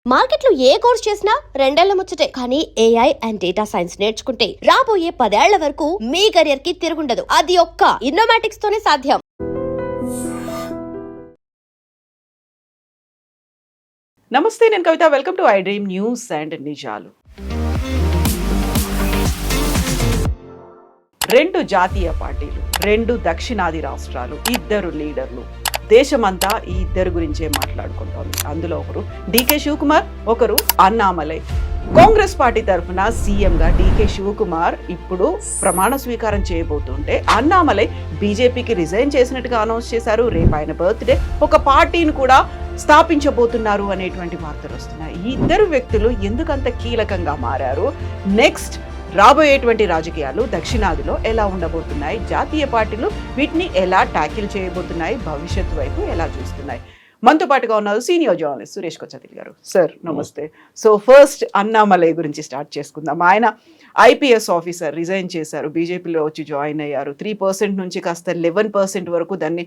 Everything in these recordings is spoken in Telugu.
మార్కెట్లో ఏ కోర్స్ చేసినా రెండేళ్ల ముచ్చటే. కానీ ఏఐ అండ్ డేటా సైన్స్ నేర్చుకుంటే రాబోయే 10 ఏళ్ల వరకు మీ కెరియర్ కి తిరుగుండదు. అది ఒక్క ఇన్నోమాటిక్స్ తోనే సాధ్యం. నమస్తే, నేను Kavitha. Welcome to I Dream News and నిజాలు. 2 జాతీయ పార్టీలు, 2 దక్షిణాది రాష్ట్రాలు, 2 లీడర్లు. దేశమంతా ఈ ఇద్దరు గురించే మాట్లాడుకుంటోంది. అందులో ఒకరు డికే శివకుమార్, ఒకరు అన్నామలై. కాంగ్రెస్ పార్టీ తరఫున సీఎంగా డికే శివకుమార్ ఇప్పుడు ప్రమాణ స్వీకారం చేయబోతుంటే, అన్నామలై బీజేపీకి రిజైన్ చేసినట్టుగా అనౌన్స్ చేశారు. రేపు ఆయన బర్త్డే, ఒక పార్టీని కూడా స్థాపించబోతున్నారు అనేటువంటి వార్తలు వస్తున్నాయి. ఈ ఇద్దరు వ్యక్తులు ఎందుకంత కీలకంగా మారారు? నెక్స్ట్ రాబోయేటువంటి రాజకీయాలు దక్షిణాదిలో ఎలా ఉండబోతున్నాయి? జాతీయ పార్టీలు వీటిని ఎలా ట్యాకిల్ చేయబోతున్నాయి? భవిష్యత్తు వైపు ఎలా చూస్తున్నాయి? మనతో పాటుగా ఉన్నారు సీనియర్ జర్నలిస్ట్ సురేష్ కొచ్చతిల్ గారు. సార్ నమస్తే. సో ఫస్ట్ అన్నామలై గురించి స్టార్ట్ చేసుకుందాం. ఆయన ఐపీఎస్ ఆఫీసర్, రిజైన్ చేశారు, బీజేపీలో వచ్చి జాయిన్ అయ్యారు. 3% నుంచి కాస్త 11% వరకు దాన్ని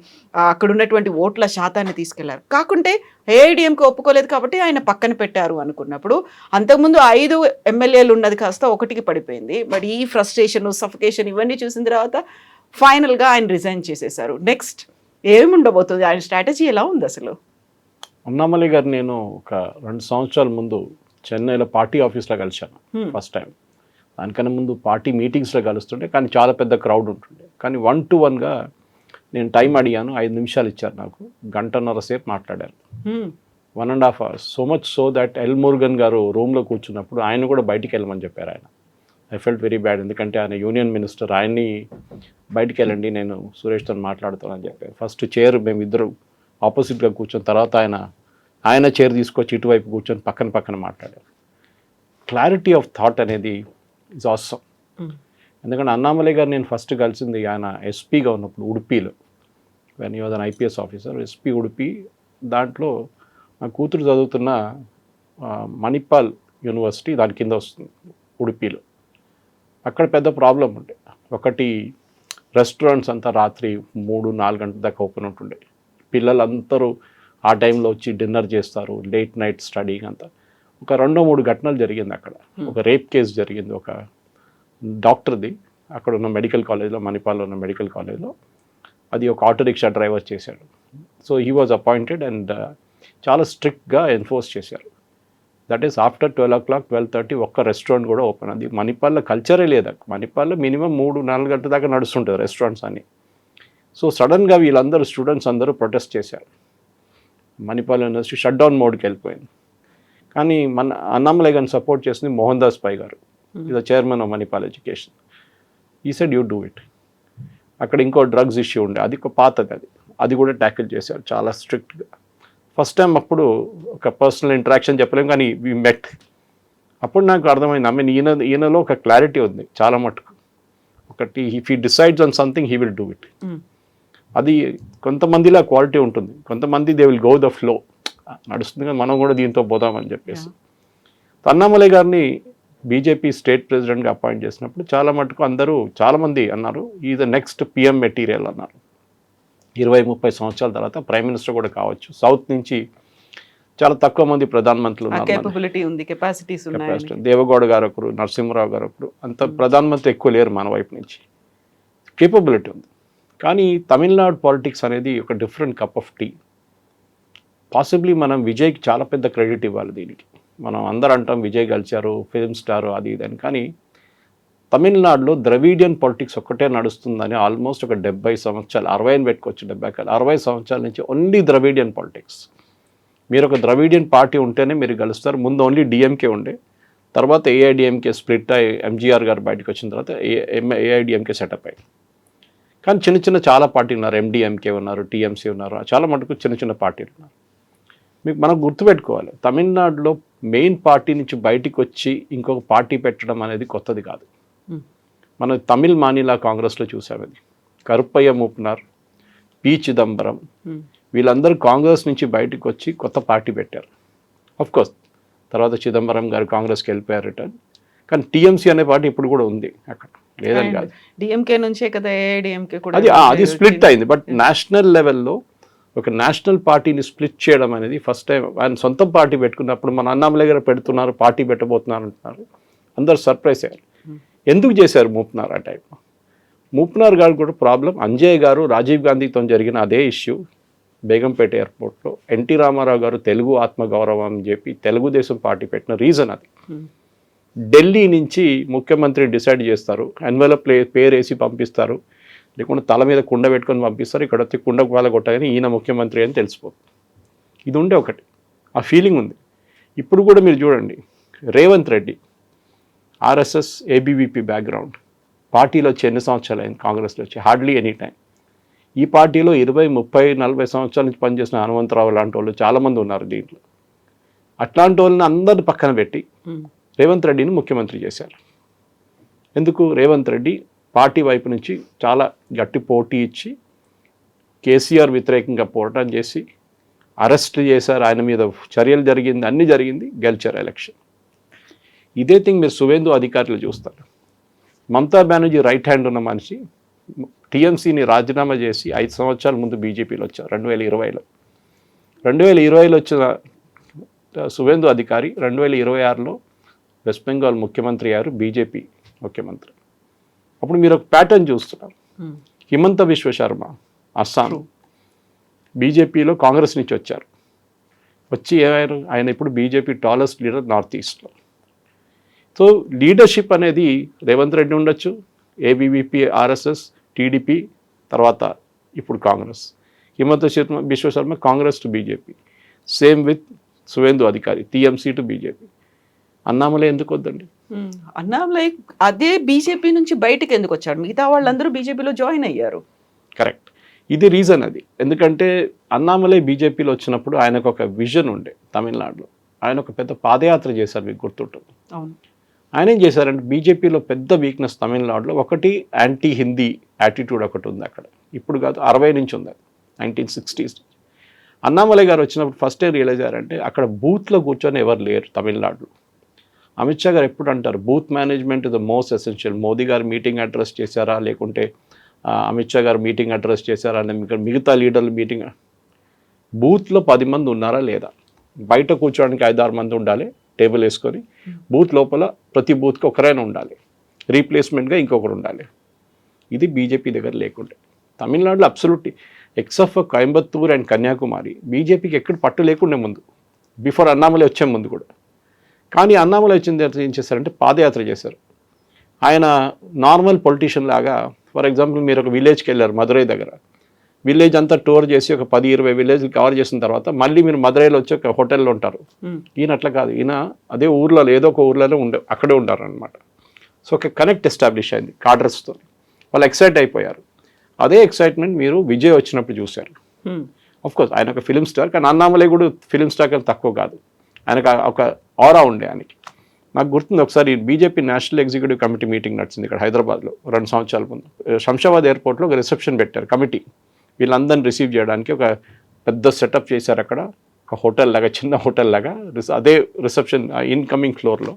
అక్కడ ఉన్నటువంటి ఓట్ల శాతాన్ని తీసుకెళ్లారు. కాకుంటే ఏఐడిఎంకి ఒప్పుకోలేదు కాబట్టి ఆయన పక్కన పెట్టారు అనుకున్నప్పుడు, అంతకుముందు 5 ఎమ్మెల్యేలు ఉన్నది కాస్త 1కి పడిపోయింది. బట్ ఈ ఫ్రస్ట్రేషన్, సఫికేషన్ ఇవన్నీ చూసిన తర్వాత ఫైనల్గా ఆయన రిజైన్ చేసేశారు. నెక్స్ట్ ఏముండబోతుంది? ఆయన స్ట్రాటజీ ఎలా ఉంది అసలు? అన్నామలై గారు నేను ఒక 2 సంవత్సరాల ముందు చెన్నైలో పార్టీ ఆఫీస్లో కలిశాను ఫస్ట్ టైం. దానికన్నా ముందు పార్టీ మీటింగ్స్లో కలుస్తుంటే, కానీ చాలా పెద్ద క్రౌడ్ ఉంటుండే. కానీ 1-to-1గా నేను టైం అడిగాను, 5 నిమిషాలు ఇచ్చారు నాకు. 1.5 సేపు మాట్లాడారు, 1.5 hours. So much so that L Murugan గారు రూమ్లో కూర్చున్నప్పుడు ఆయన కూడా బయటికి వెళ్ళమని చెప్పారు. ఆయన ఐ ఫెల్ట్ వెరీ బ్యాడ్, ఎందుకంటే ఆయన యూనియన్ మినిస్టర్, ఆయన్ని బయటికి వెళ్ళండి, నేను సురేష్తో మాట్లాడుతానని చెప్పారు. ఫస్ట్ చైర్ మేమిద్దరు ఆపోజిట్గా కూర్చొని, తర్వాత ఆయన చైర్ తీసుకొచ్చి ఇటువైపు కూర్చొని పక్కన మాట్లాడారు. క్లారిటీ ఆఫ్ థాట్ అనేది ఇస్ ఆసమ్. ఎందుకంటే అన్నామలై గారు నేను ఫస్ట్ కలిసింది ఆయన ఎస్పీగా ఉన్నప్పుడు ఉడిపిలో, when you was an IPS officer, SP Udupi. దాంట్లో నా కూతురు చదువుతున్న మణిపాల్ యూనివర్సిటీ దాని కింద వస్తుంది ఉడిపిలో. అక్కడ పెద్ద ప్రాబ్లం ఉండే. ఒకటి, రెస్టారెంట్స్ అంతా రాత్రి 3-4 గంటల దాకా ఓపెన్ ఉంటుండే. పిల్లలందరూ ఆ టైంలో వచ్చి డిన్నర్ చేస్తారు, లేట్ నైట్ స్టడీకి అంతా. ఒక 2-3 ఘటనలు జరిగింది అక్కడ. ఒక రేప్ కేసు జరిగింది ఒక డాక్టర్ది అక్కడ ఉన్న మెడికల్ కాలేజ్లో, మణిపాల్లో ఉన్న మెడికల్ కాలేజ్లో. అది ఒక ఆటో రిక్షా డ్రైవర్ చేశాడు. So he was appointed and చాలా స్ట్రిక్ట్గా ఎన్ఫోర్స్ చేశారు. దట్ ఈస్ ఆఫ్టర్ 12 o'clock, 12:30 ఒక్క రెస్టారెంట్ కూడా ఓపెన్. అది మణిపాల్లో కల్చరే లేదు. మణిపాల్లో మినిమం 3-4 గంటల దాకా నడుస్తుంటుంది రెస్టారెంట్స్ అని. సో సడన్గా వీళ్ళందరూ స్టూడెంట్స్ అందరూ ప్రొటెస్ట్ చేశారు. మణిపాల్ యూనివర్సిటీ షట్ డౌన్ మోడ్కి వెళ్ళిపోయింది. కానీ మన అన్నామలై గారిని సపోర్ట్ చేసింది మోహన్ దాస్ పై గారు, is chairman of Manipal education. ఈ సెడ్ యూ డూ ఇట్. అక్కడ ఇంకో డ్రగ్స్ ఇష్యూ ఉండే, అది ఒక పాతది, అది కూడా ట్యాకిల్ చేశారు చాలా స్ట్రిక్ట్గా. ఫస్ట్ టైం అప్పుడు ఒక పర్సనల్ ఇంటరాక్షన్ చెప్పలేము, కానీ వీ మెట్. అప్పుడు నాకు అర్థమైంది, ఐ మీన్ ఈయనలో ఒక క్లారిటీ ఉంది చాలా మటుకు. ఒకటి, if he decides on something he will do it. అది కొంతమందిలో క్వాలిటీ ఉంటుంది, కొంతమంది they will go the flow, నడుస్తుంది కానీ మనం కూడా దీంతో పోదామని చెప్పేసి. అన్నామలై గారిని బీజేపీ స్టేట్ ప్రెసిడెంట్గా అపాయింట్ చేసినప్పుడు చాలా మటుకు చాలామంది అన్నారు, ఈ ద నెక్స్ట్ పిఎం మెటీరియల్ అన్నారు. 20-30 సంవత్సరాల తర్వాత ప్రైమ్ మినిస్టర్ కూడా కావచ్చు. సౌత్ నుంచి చాలా తక్కువ మంది ప్రధానమంత్రులు ఉన్నారు. దేవగౌడ గారు ఒకరు, నరసింహరావు గారు ఒకరు, అంత ప్రధానమంత్రి ఎక్కువ లేరు మన వైపు నుంచి. కేపబిలిటీ ఉంది. కానీ తమిళనాడు పాలిటిక్స్ అనేది ఒక different cup of tea. Possibly మనం విజయ్కి చాలా పెద్ద క్రెడిట్ ఇవ్వాలి దీనికి. మనం అందరూ అంటాం విజయ్ గెలిచారు, ఫిల్మ్ స్టార్, అది ఇదని. కానీ తమిళనాడులో ద్రవిడియన్ పాలిటిక్స్ ఒక్కటే నడుస్తుందని ఆల్మోస్ట్ ఒక 70 సంవత్సరాలు, 60 అని పెట్టుకోవచ్చు, 60 సంవత్సరాల నుంచి ఓన్లీ ద్రవిడియన్ పాలిటిక్స్. మీరు ఒక ద్రవిడియన్ పార్టీ ఉంటేనే మీరు గెలుస్తారు. ముందు ఓన్లీ డిఎంకే ఉండే, తర్వాత ఏఐడిఎంకే స్ప్లిట్ అయ్యి ఎంజీఆర్ గారు బయటకు వచ్చిన తర్వాత ఏఐడిఎంకే సెటప్ అయ్యి. కానీ చిన్న చాలా పార్టీలు ఉన్నారు, ఎండిఎంకే ఉన్నారు, టీఎంసీ ఉన్నారు, చాలా మటుకు చిన్న పార్టీలు ఉన్నారు. మనం గుర్తుపెట్టుకోవాలి, తమిళనాడులో మెయిన్ పార్టీ నుంచి బయటికి వచ్చి ఇంకొక పార్టీ పెట్టడం అనేది కొత్తది కాదు. మనం తమిళ్ మానిలా కాంగ్రెస్లో చూసాం. అది కరుప్పయ్య మూపనార్, పి చిదంబరం, వీళ్ళందరూ కాంగ్రెస్ నుంచి బయటకు వచ్చి కొత్త పార్టీ పెట్టారు. కోర్స్ తర్వాత చిదంబరం గారు కాంగ్రెస్కి వెళ్ళిపోయారు రిటర్న్. కానీ టీఎంసీ అనే పార్టీ ఇప్పుడు కూడా ఉంది అక్కడ, లేదని కాదు. డిఎంకే నుంచే కదా ఏఐడిఎంకే కూడా అది స్ప్లిట్ అయింది. బట్ నేషనల్ లెవెల్లో ఒక నేషనల్ పార్టీని స్ప్లిట్ చేయడం అనేది ఫస్ట్ టైం. ఆయన సొంత పార్టీ పెట్టుకున్నప్పుడు మన అన్నామలై గారు పెడుతున్నారు, పార్టీ పెట్టబోతున్నారు అంటున్నారు, అందరు సర్ప్రైజ్ అయ్యారు. ఎందుకు చేశారు మూపునార్ ఆ టైంలో? మూప్నార్ గారు కూడా ప్రాబ్లం. అంజయ్ గారు రాజీవ్ గాంధీతో జరిగిన అదే ఇష్యూ బేగంపేట ఎయిర్పోర్ట్లో ఎన్టీ రామారావు గారు తెలుగు ఆత్మగౌరవం అని చెప్పి తెలుగుదేశం పార్టీ పెట్టిన రీజన్ అది. ఢిల్లీ నుంచి ముఖ్యమంత్రి డిసైడ్ చేస్తారు, ఎన్వెలప్ పేరు వేసి పంపిస్తారు, లేకుంటే తల మీద కుండ పెట్టుకొని పంపిస్తారు, ఇక్కడ వచ్చి కుండ వాళ్ళ కొట్టగానే ఈయన ముఖ్యమంత్రి అని తెలిసిపోతుంది. ఇది ఉండే ఒకటి ఆ ఫీలింగ్ ఉంది. ఇప్పుడు కూడా మీరు చూడండి, Revanth Reddy RSS ABVP background, పార్టీలో వచ్చి ఎన్ని సంవత్సరాలు అయింది, కాంగ్రెస్లో వచ్చి హార్డ్లీ ఎనీ టైం. ఈ పార్టీలో 20, 30, 40 సంవత్సరాల నుంచి పనిచేసిన హనుమంతరావు లాంటి వాళ్ళు చాలామంది ఉన్నారు దీంట్లో. అట్లాంటి వాళ్ళని అందరిని పక్కన పెట్టి రేవంత్ రెడ్డిని ముఖ్యమంత్రి చేశారు. ఎందుకు? రేవంత్ రెడ్డి పార్టీ వైపు నుంచి చాలా గట్టి పోటీ ఇచ్చి కేసీఆర్ వ్యతిరేకంగా పోరాటం చేసి అరెస్ట్ చేశారు, ఆయన మీద చర్యలు జరిగింది, అన్నీ జరిగింది, గెలిచారు ఎలక్షన్. ఇదే థింగ్ మీరు సువేందు అధికారులు చూస్తారు. మమతా బెనర్జీ రైట్ హ్యాండ్ ఉన్న మనిషి టీఎంసీని రాజీనామా చేసి 5 సంవత్సరాల ముందు బీజేపీలో వచ్చారు 2020లో. 2020లో వచ్చిన సువేందు అధికారి 2026లో వెస్ట్ బెంగాల్ ముఖ్యమంత్రి అయ్యారు, బీజేపీ ముఖ్యమంత్రి. అప్పుడు మీరు ఒక ప్యాటర్న్ చూస్తున్నారు. హిమంత విశ్వ శర్మ అస్సాం బీజేపీలో కాంగ్రెస్ నుంచి వచ్చారు, వచ్చి ఏమయ్యారు, ఆయన ఇప్పుడు బీజేపీ టాలెస్ట్ లీడర్ నార్త్ ఈస్ట్లో. సో లీడర్షిప్ అనేది రేవంత్ రెడ్డి ఉండొచ్చు, ఏబీవీపీ, ఆర్ఎస్ఎస్, టీడీపీ, తర్వాత ఇప్పుడు కాంగ్రెస్. హిమంత విశ్వ Sharma Congress to BJP, same with Suvendu అధికారి టీఎంసీ టు బీజేపీ. అన్నామలై ఎందుకు వద్దండి? అన్నామలై అదే బీజేపీ నుంచి బయటకు ఎందుకు వచ్చాడు? మిగతా వాళ్ళందరూ బీజేపీలో జాయిన్ అయ్యారు. కరెక్ట్, ఇది రీజన్ అది. ఎందుకంటే అన్నామలై బీజేపీలో వచ్చినప్పుడు ఆయనకు ఒక విజన్ ఉండే. తమిళనాడులో ఆయన ఒక పెద్ద పాదయాత్ర చేశారు, మీకు గుర్తుంటుంది. అవును. ఆయన ఏం చేశారంటే బీజేపీలో పెద్ద వీక్నెస్ తమిళనాడులో ఒకటి యాంటీ హిందీ యాటిట్యూడ్ ఒకటి ఉంది అక్కడ. ఇప్పుడు కాదు, 60 నుంచి ఉంది, 1960s. అన్నామలై గారు వచ్చినప్పుడు ఫస్ట్ ఏం రియలైజ్ అయ్యారంటే అక్కడ బూత్లో కూర్చొని ఎవరు లేరు తమిళనాడులో. అమిత్ షా గారు ఎప్పుడు అంటారు, booth management is the most essential. Modi గారు మీటింగ్ అడ్రస్ చేశారా, లేకుంటే అమిత్ షా గారు మీటింగ్ అడ్రస్ చేశారా, మిగతా లీడర్లు మీటింగ్, బూత్లో 10 మంది ఉన్నారా లేదా, బయట కూర్చోడానికి 5-6 మంది ఉండాలి టేబుల్ వేసుకొని, బూత్ లోపల ప్రతి బూత్కి ఒకరైనా ఉండాలి, రీప్లేస్మెంట్గా ఇంకొకరు ఉండాలి. ఇది బీజేపీ దగ్గర లేకుండే. తమిళనాడులో absolutely except for Coimbatore and Kanyakumari బీజేపీకి ఎక్కడ పట్టు లేకుండే ముందు, బిఫోర్ అన్నామలై వచ్చే ముందు కూడా. కానీ అన్నామలై వచ్చిన తర్వాత ఏం చేశారంటే పాదయాత్ర చేశారు. ఆయన నార్మల్ పొలిటీషియన్ లాగా, ఫర్ ఎగ్జాంపుల్ మీరు ఒక విలేజ్కి వెళ్ళారు మదురై దగ్గర, విలేజ్ అంతా టూర్ చేసి ఒక 10-20 విలేజ్లు కవర్ చేసిన తర్వాత మళ్ళీ మీరు మదురైలో వచ్చి ఒక హోటల్లో ఉంటారు. ఈయన అట్లా కాదు, ఈయన అదే ఊర్లో ఏదో ఒక ఊర్లోనే అక్కడే ఉంటారు అనమాట. సో ఒక కనెక్ట్ ఎస్టాబ్లిష్ అయింది కాడర్స్తో, వాళ్ళు ఎక్సైట్ అయిపోయారు. అదే ఎక్సైట్మెంట్ మీరు విజయ్ వచ్చినప్పుడు చూశారు. ఆఫ్కోర్స్ ఆయన ఒక ఫిలిం స్టార్, కానీ అన్నామలై కూడా ఫిలిం స్టార్ కన్నా తక్కువ కాదు. ఆయనకు ఒక ఆరా ఉండే ఆయనకి. నాకు గుర్తుంది ఒకసారి BJP national executive committee meeting నడిచింది ఇక్కడ హైదరాబాద్లో 2 సంవత్సరాల ముందు. శంషాబాద్ ఎయిర్పోర్ట్లో ఒక రిసెప్షన్ పెట్టారు కమిటీ, వీళ్ళందరినీ రిసీవ్ చేయడానికి ఒక పెద్ద సెటప్ చేశారు అక్కడ, ఒక హోటల్ లాగా, చిన్న హోటల్ లాగా. అదే రిసెప్షన్ ఇన్కమింగ్ ఫ్లోర్లో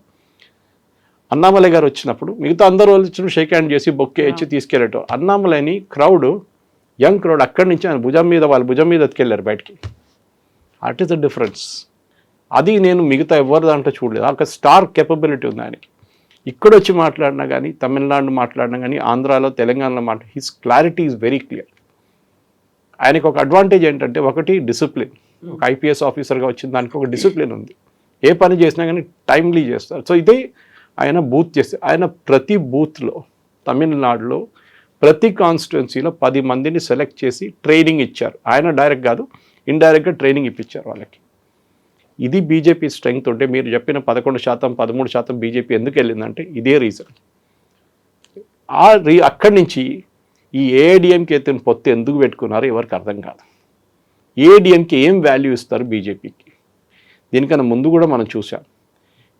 అన్నామలై గారు వచ్చినప్పుడు మిగతా అందరూ వచ్చిన షేక్ హ్యాండ్ చేసి బొక్కే ఇచ్చి తీసుకెళ్ళటం. అన్నామలైని క్రౌడ్, యంగ్ క్రౌడ్ అక్కడి నుంచి ఆయన వాళ్ళ భుజం మీద ఎత్తుకెళ్ళారు బయటికి. What is the difference? అది నేను మిగతా ఎవరి దాంట్లో చూడలేదు. ఒక స్టార్ కేపబిలిటీ ఉంది ఆయనకి. ఇక్కడ వచ్చి మాట్లాడినా కానీ, తమిళనాడు మాట్లాడినా కానీ, ఆంధ్రాలో, తెలంగాణలో his clarity is very clear. ఆయనకు ఒక అడ్వాంటేజ్ ఏంటంటే, ఒకటి డిసిప్లిన్. ఒక ఐపీఎస్ ఆఫీసర్గా వచ్చిన దానికి ఒక డిసిప్లిన్ ఉంది. ఏ పని చేసినా కానీ టైమ్లీ చేస్తారు. సో ఇదే ఆయన బూత్ చేస్తే, ఆయన ప్రతి బూత్లో తమిళనాడులో ప్రతి కాన్స్టిట్యున్సీలో 10 మందిని సెలెక్ట్ చేసి ట్రైనింగ్ ఇచ్చారు. ఆయన డైరెక్ట్ కాదు, ఇండైరెక్ట్గా ట్రైనింగ్ ఇప్పించారు వాళ్ళకి. ఇది బీజేపీ స్ట్రెంగ్త్ ఉంటే, మీరు చెప్పిన 11%, 13% బీజేపీ ఎందుకు వెళ్ళిందంటే ఇదే రీజన్. అక్కడి నుంచి ఈ ఏఐడిఎంకి అయితే పొత్తు ఎందుకు పెట్టుకున్నారో ఎవరికి అర్థం కాదు. ఏఐడిఎంకి ఏం వాల్యూ ఇస్తారు బీజేపీకి? దీనికన్నా ముందు కూడా మనం చూసాం,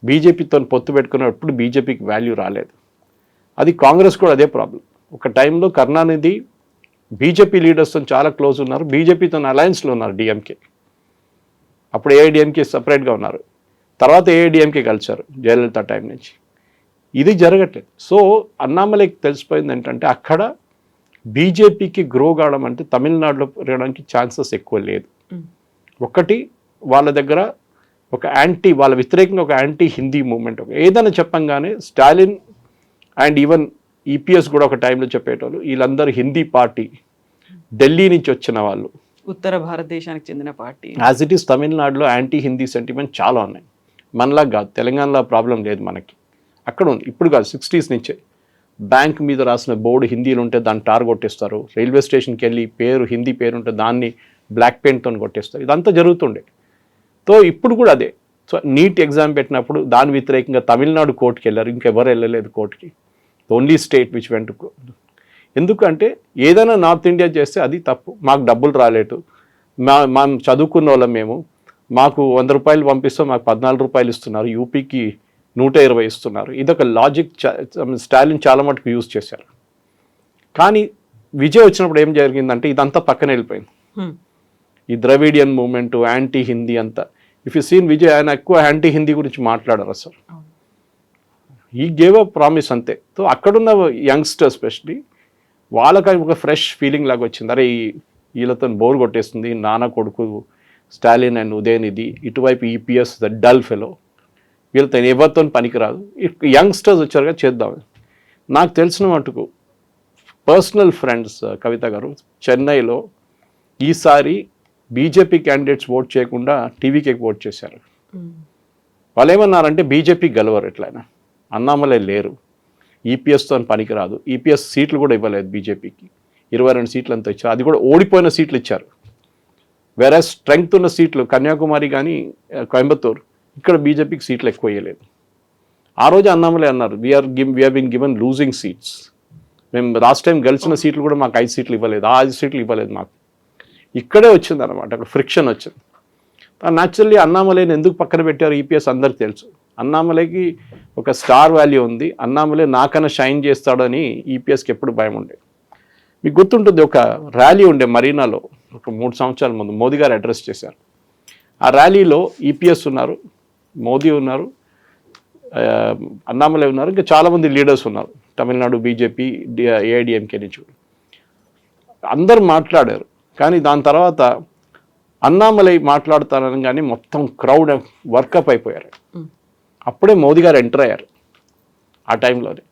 బీజేపీతో పొత్తు పెట్టుకున్నప్పుడు బీజేపీకి వాల్యూ రాలేదు. అది కాంగ్రెస్ కూడా అదే ప్రాబ్లం. ఒక టైంలో కరుణానిధి బీజేపీ లీడర్స్తో చాలా క్లోజ్ ఉన్నారు, బీజేపీతో అలయన్స్లో ఉన్నారు డిఎంకే. అప్పుడు ఏఐడిఎంకే సపరేట్గా ఉన్నారు, తర్వాత ఏఐడిఎంకే కలిసారు జయలలిత టైం నుంచి. ఇది జరగట్లేదు. సో అన్నామలైకి తెలిసిపోయింది ఏంటంటే, అక్కడ బీజేపీకి గ్రో కావడం అంటే తమిళనాడులో పెరగడానికి ఛాన్సెస్ ఎక్కువ లేదు. ఒకటి వాళ్ళ దగ్గర ఒక వాళ్ళ వ్యతిరేకంగా ఒక యాంటీ హిందీ మూవ్మెంట్, ఏదైనా చెప్పంగానే స్టాలిన్ అండ్ ఈవెన్ ఈపీఎస్ కూడా ఒక టైంలో చెప్పేటోళ్ళు వీళ్ళందరూ హిందీ పార్టీ, ఢిల్లీ నుంచి వచ్చిన వాళ్ళు, ఉత్తర భారతదేశానికి చెందిన పార్టీ. యాజ్ ఇట్ ఈస్ తమిళనాడులో యాంటీ హిందీ సెంటిమెంట్ చాలా ఉన్నాయి. మనలా కాదు, తెలంగాణలో ప్రాబ్లం లేదు మనకి, అక్కడ ఉంది. ఇప్పుడు కాదు, 60s నుంచే బ్యాంక్ మీద రాసిన బోర్డు హిందీలో ఉంటే దాన్ని టార్ కొట్టేస్తారు. రైల్వే స్టేషన్కి వెళ్ళి హిందీ పేరు ఉంటే దాన్ని బ్లాక్ పెయింట్తో కొట్టేస్తారు. ఇదంతా జరుగుతుండే. సో ఇప్పుడు కూడా అదే. సో నీట్ ఎగ్జామ్ పెట్టినప్పుడు దాని వ్యతిరేకంగా తమిళనాడు కోర్టుకి వెళ్ళారు, ఇంకెవరు వెళ్ళలేదు కోర్టుకి. Only state which vent. ఎందుకంటే ఏదైనా నార్త్ ఇండియా చేస్తే అది తప్పు, మాకు డబ్బులు రాలేదు, మేము చదువుకున్న వాళ్ళం, మాకు 100 రూపాయలు పంపిస్తాం, మాకు 14 రూపాయలు ఇస్తున్నారు, యూపీకి 120 ఇస్తున్నారు. ఇదొక లాజిక్ స్టాలిన్ చాలా మటుకు యూజ్ చేశారు. కానీ విజయ్ వచ్చినప్పుడు ఏం జరిగిందంటే ఇదంతా పక్కన వెళ్ళిపోయింది. ఈ ద్రవిడియన్ మూవ్మెంట్, యాంటీ హిందీ అంతా. ఇఫ్ యూ సీన్ విజయ్, ఆయన ఎక్కువ యాంటీ హిందీ గురించి మాట్లాడారు అసలు. ఈ గేవ్ అ ప్రామిస్ అంతే. సో అక్కడున్న యంగ్స్టర్ ఎస్పెషలీ వాళ్ళకి ఒక ఫ్రెష్ ఫీలింగ్ లాగా వచ్చింది. అరే వీళ్ళతో బోర్ కొట్టేస్తుంది, నాన్న కొడుకు స్టాలిన్ అండ్ ఉదయనిధి, ఇటువైపు ఈపీఎస్ ద డల్ ఫెలో, వీళ్ళతో ఎవరితో పనికిరాదు, యంగ్స్టర్స్ వచ్చారుగా చేద్దాం. నాకు తెలిసిన మటుకు పర్సనల్ ఫ్రెండ్స్ కవిత గారు చెన్నైలో ఈసారి బీజేపీ క్యాండిడేట్స్ ఓట్ చేయకుండా టీవీకి ఓట్ చేశారు. వాళ్ళు ఏమన్నారంటే బీజేపీ గెలవరు, ఎట్లయినా అన్నామలై లేరు, ఈపీఎస్తో పనికిరాదు, ఈపీఎస్ సీట్లు కూడా ఇవ్వలేదు బీజేపీకి, 22 సీట్లు అంతా ఇచ్చారు, అది కూడా ఓడిపోయిన సీట్లు ఇచ్చారు. వేరే స్ట్రెంగ్త్ ఉన్న సీట్లు కన్యాకుమారి కానీ కోయంబత్తూర్, ఇక్కడ బీజేపీకి సీట్లు ఎక్కువ ఇవ్వలేదు. ఆ రోజు అన్నామలై అన్నారు, we are been given losing seats, మేము లాస్ట్ టైం గెలిచిన సీట్లు కూడా మాకు 5 సీట్లు ఇవ్వలేదు, 5 సీట్లు ఇవ్వలేదు మాకు. ఇక్కడే వచ్చింది అనమాట, అక్కడ ఫ్రిక్షన్ వచ్చింది. న్యాచురల్లీ అన్నామలైని ఎందుకు పక్కన పెట్టారు ఈపీఎస్ అందరికి తెలుసు. అన్నామలైకి ఒక స్టార్ వాల్యూ ఉంది, అన్నామలై నాకన్నా షైన్ చేస్తాడని ఈపీఎస్కి ఎప్పుడు భయం ఉండే. మీకు గుర్తుంటుంది, ఒక ర్యాలీ ఉండే మరీనాలో ఒక 3 సంవత్సరాల ముందు మోదీ గారు అడ్రస్ చేశారు. ఆ ర్యాలీలో ఈపీఎస్ ఉన్నారు, మోదీ ఉన్నారు, అన్నామలై ఉన్నారు, ఇంకా చాలామంది లీడర్స్ ఉన్నారు, తమిళనాడు బీజేపీ ఏఐడిఎంకే నుంచి అందరు మాట్లాడారు. కానీ దాని తర్వాత అన్నామలై మాట్లాడతారని కానీ మొత్తం క్రౌడ్ వర్కప్ అయిపోయారు. అప్పుడే మోదీ గారు ఎంటర్ అయ్యారు. ఆ టైంలోనే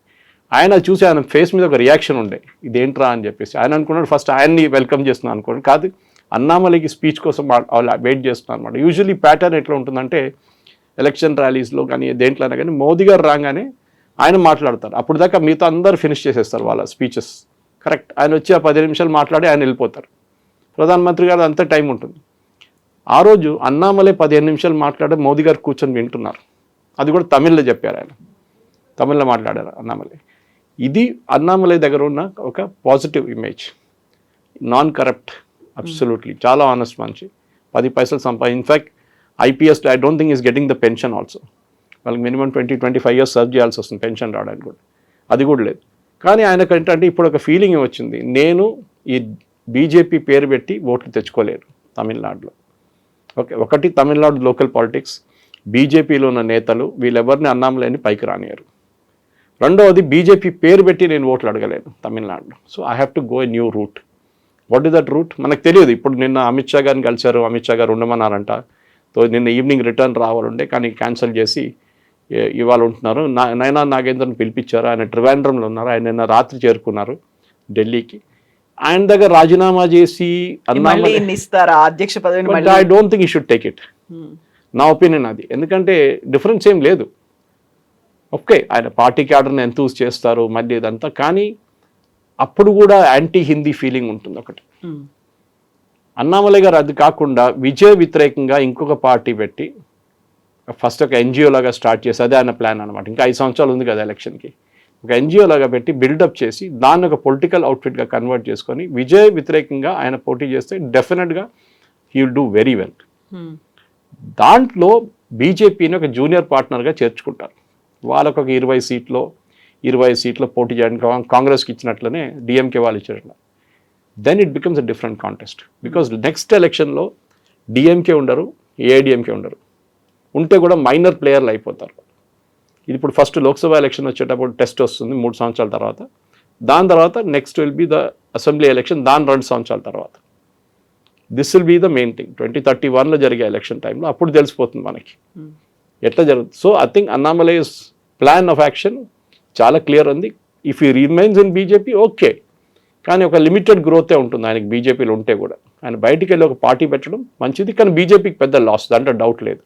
ఆయన చూసి ఆయన ఫేస్ మీద ఒక రియాక్షన్ ఉండే, ఇదేంట్రా అని చెప్పేసి. ఆయన అనుకున్నాడు ఫస్ట్ ఆయన్ని వెల్కమ్ చేస్తున్నాను అనుకోండి, కాదు అన్నామలైకి స్పీచ్ కోసం వెయిట్ చేస్తున్నాను అనమాట. యూజువల్లీ ప్యాటర్న్ ఎట్లా ఉంటుందంటే ఎలక్షన్ ర్యాలీస్లో కానీ దేంట్లోనే కానీ మోదీ గారు రాగానే ఆయన మాట్లాడతారు. అప్పుడు దాకా మిగతా అందరూ ఫినిష్ చేసేస్తారు వాళ్ళ స్పీచెస్. కరెక్ట్, ఆయన వచ్చి ఆ 10 నిమిషాలు మాట్లాడి ఆయన వెళ్ళిపోతారు. ప్రధానమంత్రి గారు అంత టైం ఉంటుంది. ఆ రోజు అన్నామలై 15 నిమిషాలు మాట్లాడి మోదీ గారు కూర్చొని వింటున్నారు. అది కూడా తమిళ్లో చెప్పారు, ఆయన తమిళ్లో మాట్లాడారు అన్నామలై. ఇది అన్నామలై దగ్గర ఉన్న ఒక positive image. Non corrupt, absolutely చాలా ఆనెస్ట్ మనిషి, 10 పైసలు in fact IPS I don't think is getting the pension also. వాళ్ళకి మినిమం 20-25 years సర్వ్ చేయాల్సి వస్తుంది పెన్షన్ రావడానికి కూడా, అది కూడా లేదు. కానీ ఆయనకు ఏంటంటే ఇప్పుడు ఒక ఫీలింగ్ వచ్చింది, నేను ఈ బీజేపీ పేరు పెట్టి ఓట్లు తెచ్చుకోలేను తమిళనాడులో. ఒకటి తమిళనాడు లోకల్ పాలిటిక్స్, బీజేపీలో ఉన్న నేతలు వీళ్ళెవరిని అన్నామలైని పైకి రానియరు. రెండవది బీజేపీ పేరు పెట్టి నేను ఓట్లు అడగలేను తమిళనాడులో. So I have to go a new route. What is that route మనకు తెలియదు. ఇప్పుడు నిన్న అమిత్ షా గారిని కలిశారు, అమిత్ షా గారు ఉండమన్నారంట. సో నిన్న ఈవినింగ్ రిటర్న్ రావాలండే కానీ క్యాన్సిల్ చేసి ఇవాళ ఉంటున్నారు. నైనా నాగేంద్రని పిలిపించారు, ఆయన ట్రివాండ్రంలో ఉన్నారు, ఆయన నిన్న రాత్రి చేరుకున్నారు ఢిల్లీకి. ఆయన దగ్గర రాజీనామా చేసి అధ్యక్ష పదవిని I don't think you should take it. నా ఒపీనియన్ అది. ఎందుకంటే డిఫరెన్స్ ఏం లేదు. ఓకే, ఆయన పార్టీ క్యాడర్ని ఎంతూస్ చేస్తారు మళ్ళీ ఇదంతా, కానీ అప్పుడు కూడా యాంటీ హిందీ ఫీలింగ్ ఉంటుంది ఒకటి. అన్నామలై గారు అది కాకుండా విజయ్ వ్యతిరేకంగా ఇంకొక పార్టీ పెట్టి ఫస్ట్ ఒక ఎన్జిఓ లాగా స్టార్ట్ చేసి, అదే ఆయన ప్లాన్ అనమాట. ఇంకా 5 సంవత్సరాలు ఉంది కదా ఎలక్షన్కి. ఒక ఎన్జిఓ లాగా పెట్టి బిల్డప్ చేసి దాన్ని ఒక పొలిటికల్ అవుట్ఫిట్గా కన్వర్ట్ చేసుకొని విజయ్ వ్యతిరేకంగా ఆయన పోటీ చేస్తే డెఫినెట్గా he will do very well. దాంట్లో బీజేపీని ఒక జూనియర్ పార్ట్నర్గా చేర్చుకుంటారు. వాళ్ళకు ఒక 20 సీట్లో పోటీ చేయడానికి కాంగ్రెస్కి ఇచ్చినట్లనే డిఎంకే వాళ్ళు ఇచ్చినట్లు. Then it becomes a different contest. Because next ఎలక్షన్లో డిఎంకే ఉండరు, ఏఐడిఎంకే ఉండరు, ఉంటే కూడా మైనర్ ప్లేయర్లు అయిపోతారు. ఇది ఇప్పుడు ఫస్ట్ లోక్సభ ఎలక్షన్ వచ్చేటప్పుడు టెస్ట్ వస్తుంది 3 సంవత్సరాల తర్వాత. దాని తర్వాత next will be the assembly election, దాని 2 సంవత్సరాల తర్వాత. This will be the main thing. 2031లో జరిగే ఎలక్షన్ టైంలో అప్పుడు తెలిసిపోతుంది మనకి ఎట్లా జరుగుతుంది. So I think Annamalai's plan of action చాలా క్లియర్ ఉంది. ఇఫ్ ఈ రిమైన్స్ ఇన్ బీజేపీ ఓకే, కానీ ఒక లిమిటెడ్ గ్రోతే ఉంటుంది ఆయనకి బీజేపీలో ఉంటే కూడా. ఆయన బయటికి వెళ్ళి ఒక పార్టీ పెట్టడం మంచిది, కానీ బీజేపీకి పెద్ద లాస్, దాంట్లో డౌట్ లేదు.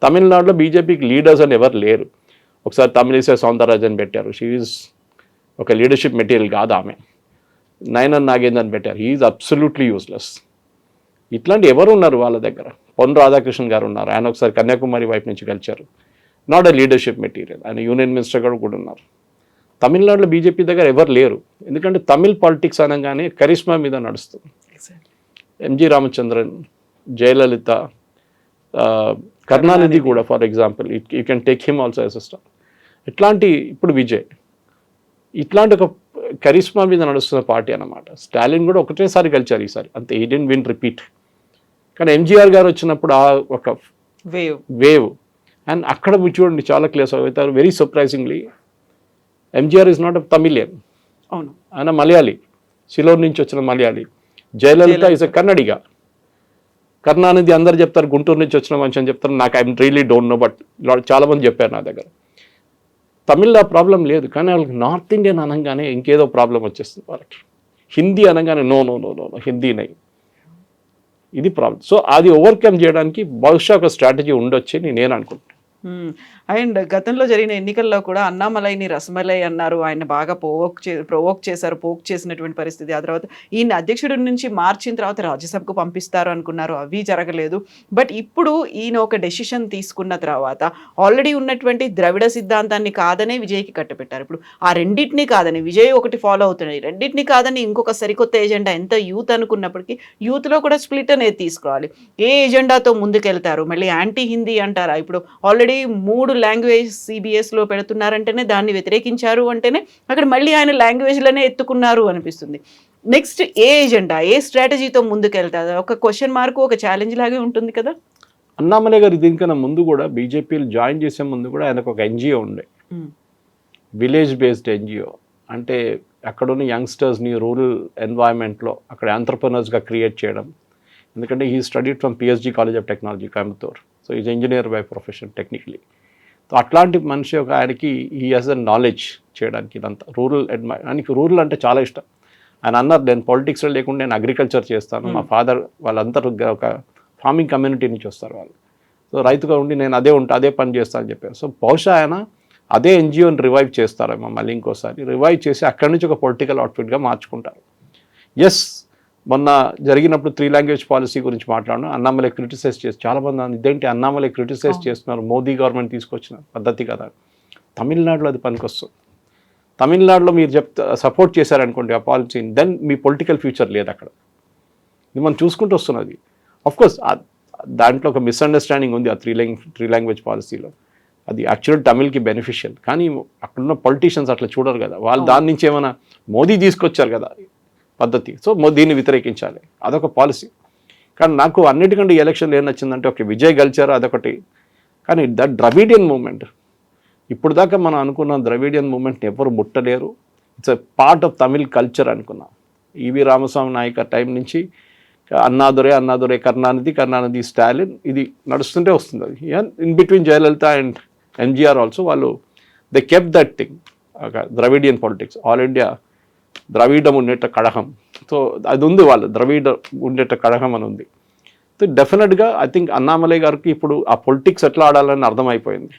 తమిళనాడులో బీజేపీకి లీడర్స్ అని ఎవరు లేరు. ఒకసారి తమిళిసై సౌందరరాజన్ పెట్టారు, షీఈస్ ఒక లీడర్షిప్ మెటీరియల్ కాదు ఆమె. నయనన్ నాగేందర్ పెట్టారు, హీఈస్ అబ్సల్యూట్లీ యూస్లెస్. ఇట్లాంటి ఎవరు ఉన్నారు వాళ్ళ దగ్గర? పొన్ రాధాకృష్ణన్ గారు ఉన్నారు, ఆయన ఒకసారి కన్యాకుమారి వైపు నుంచి గెలిచారు, నాట్ ఎ లీడర్షిప్ మెటీరియల్. ఆయన యూనియన్ మినిస్టర్ కూడా ఉన్నారు. తమిళనాడులో బీజేపీ దగ్గర ఎవరు లేరు, ఎందుకంటే తమిళ్ పాలిటిక్స్ అనగానే కరిష్మా మీద నడుస్తుంది. ఎంజి రామచంద్రన్, జయలలిత, కరుణానిధి కూడా for example, you can take him also as a star. ఇట్లాంటి ఇప్పుడు విజయ్, ఇట్లాంటి ఒక కరిష్మా మీద నడుస్తున్న పార్టీ అన్నమాట. స్టాలిన్ కూడా ఒకటేసారి గెలిచారు ఈసారి, అంతే, ఈ డెంట్ విన్ రిపీట్. కానీ ఎంజీఆర్ గారు వచ్చినప్పుడు ఆ ఒక వేవ్ అండ్ అక్కడ చూడండి చాలా క్లియర్ అవుతారు. Very surprisingly MGR is not a Tamilian, అవును, ఆయన మలయాళీ, సిలోర్ నుంచి వచ్చిన మలయాళీ. Jayalalitha is a Kannadiga. కరుణానిధి అందరు చెప్తారు గుంటూరు నుంచి వచ్చిన మనిషి అని చెప్తారు, నాకు I really don't know, but చాలా మంది చెప్పారు నా దగ్గర. తమిళ్లో ప్రాబ్లం లేదు, కానీ వాళ్ళకి నార్త్ ఇండియన్ అనగానే ఇంకేదో ప్రాబ్లం వచ్చేస్తుంది వాళ్ళకి. హిందీ అనగానే no no no no Hindi నై, ఇది ప్రాబ్లం. సో అది ఓవర్కమ్ చేయడానికి బహుశా ఒక స్ట్రాటజీ ఉండొచ్చు నేను అనుకుంటున్నాను. అండ్ గతంలో జరిగిన ఎన్నికల్లో కూడా అన్నామలైని రసమలై అన్నారు, ఆయన బాగా ప్రొవోక్ చేశారు, పోక్ చేసినటువంటి పరిస్థితి. ఆ తర్వాత ఈయన అధ్యక్షుడి నుంచి మార్చిన తర్వాత రాజ్యసభకు పంపిస్తారు అనుకున్నారు, అవి జరగలేదు. బట్ ఇప్పుడు ఈయన ఒక డెసిషన్ తీసుకున్న తర్వాత ఆల్రెడీ ఉన్నటువంటి ద్రవిడ సిద్ధాంతాన్ని కాదనే విజయ్కి కట్టబెట్టారు. ఇప్పుడు ఆ రెండింటినీ కాదని విజయ్ ఒకటి ఫాలో అవుతున్నాయి, రెండింటినీ కాదని ఇంకొక సరికొత్త ఎజెండా. ఎంత యూత్ అనుకున్నప్పటికీ యూత్లో కూడా స్ప్లిట్ అనేది తీసుకోవాలి. ఏ ఎజెండాతో ముందుకెళ్తారు? మళ్ళీ యాంటీ హిందీ అంటారా? ఇప్పుడు ఆల్రెడీ 3 లాంగ్వేజ్ సిబిఎస్లో పెడుతున్నారంటేనే దాన్ని వ్యతిరేకించారు అంటేనే అక్కడ మళ్ళీ ఆయన లాంగ్వేజ్లనే ఎత్తుకున్నారు అనిపిస్తుంది. నెక్స్ట్ ఏ ఎజెండా, ఏ స్ట్రాటజీతో ముందుకెళ్తారు? ఒక క్వశ్చన్ మార్క్, ఒక ఛాలెంజ్ లాగే ఉంటుంది కదా. అన్నామలై గారు దీనికన్నా ముందు కూడా బీజేపీలో జాయిన్ చేసే ముందు కూడా ఆయనకు ఒక ఎన్జిఓ ఉండే, విలేజ్ బేస్డ్ ఎన్జిఓ. అంటే అక్కడున్న యంగ్స్టర్స్ని రూరల్ ఎన్వైరన్మెంట్లో అక్కడ ఎంటర్‌ప్రెన్యూర్స్గా క్రియేట్ చేయడం. ఎందుకంటే he studied from PSG college of technology Coimbatore, so is engineer by profession technically. So అట్లాంటి మనిషి ఒక ఆయనకి హీ హాజ్ అ నాలెడ్జ్ చేయడానికి ఇదంతా రూరల్ ఆయనకి రూరల్ అంటే చాలా ఇష్టం. ఆయన అన్నారు, నేను పాలిటిక్స్లో లేకుండా నేను అగ్రికల్చర్ చేస్తాను, మా ఫాదర్ వాళ్ళందరూ ఒక ఫార్మింగ్ కమ్యూనిటీ నుంచి వస్తారు వాళ్ళు, సో రైతుగా ఉండి నేను అదే పని చేస్తాను అని చెప్పారు. సో బహుశా ఆయన అదే ఎన్జిఓని రివైవ్ చేస్తారేమో మళ్ళీ ఇంకోసారి, రివైవ్ చేసి అక్కడి నుంచి ఒక పొలిటికల్ అవుట్ఫిట్గా మార్చుకుంటారు. ఎస్, మొన్న జరిగినప్పుడు 3 లాంగ్వేజ్ పాలసీ గురించి మాట్లాడను, అన్నామలై క్రిటిసైజ్ చేసి చాలామంది ఇదేంటి అన్నామలై క్రిటిసైజ్ చేస్తున్నారు, మోదీ గవర్నమెంట్ తీసుకొచ్చిన పద్ధతి కదా. తమిళనాడులో అది పనికొస్తుంది. తమిళనాడులో మీరు సపోర్ట్ చేశారనుకోండి ఆ పాలసీని, దెన్ మీ పొలిటికల్ ఫ్యూచర్ లేదు అక్కడ. ఇది మనం చూసుకుంటూ వస్తున్నది. అఫ్కోర్స్ దాంట్లో ఒక మిస్అండర్స్టాండింగ్ ఉంది ఆ 3 లాంగ్వేజ్ పాలసీలో. అది యాక్చువల్ తమిళ్కి బెనిఫిషియల్, కానీ అక్కడున్న పొలిటీషియన్స్ అట్లా చూడరు కదా. వాళ్ళు దాని నుంచి ఏమైనా మోదీ తీసుకొచ్చారు కదా పద్ధతి, సో దీన్ని వ్యతిరేకించాలి, అదొక పాలసీ. కానీ నాకు అన్నిటికంటే ఎలక్షన్లు ఏం నచ్చిందంటే ఒక విజయ్ గెలిచారు అదొకటి, కానీ ద్రవిడియన్ మూమెంట్, ఇప్పుడు దాకా మనం అనుకున్న ద్రవిడియన్ మూమెంట్ని ఎవరు ముట్టలేరు. It's a part of Tamil culture అనుకున్నాం. ఈవి రామస్వామి నాయక టైం నుంచి అన్నాదురై కరుణానిధి స్టాలిన్, ఇది నడుస్తుంటే వస్తుంది. అది in between Jayalalitha and MGR also వాళ్ళు they kept that thing, Dravidian politics, all India ద్రవిడం ఉండేట కడహం. సో అది ఉంది, వాళ్ళు ద్రవిడ ఉండేట కడహం అని ఉంది. సో డెఫినెట్గా ఐ థింక్ అన్నామలై గారికి ఇప్పుడు ఆ పొలిటిక్స్ ఎట్లా ఆడాలని అర్థమైపోయింది.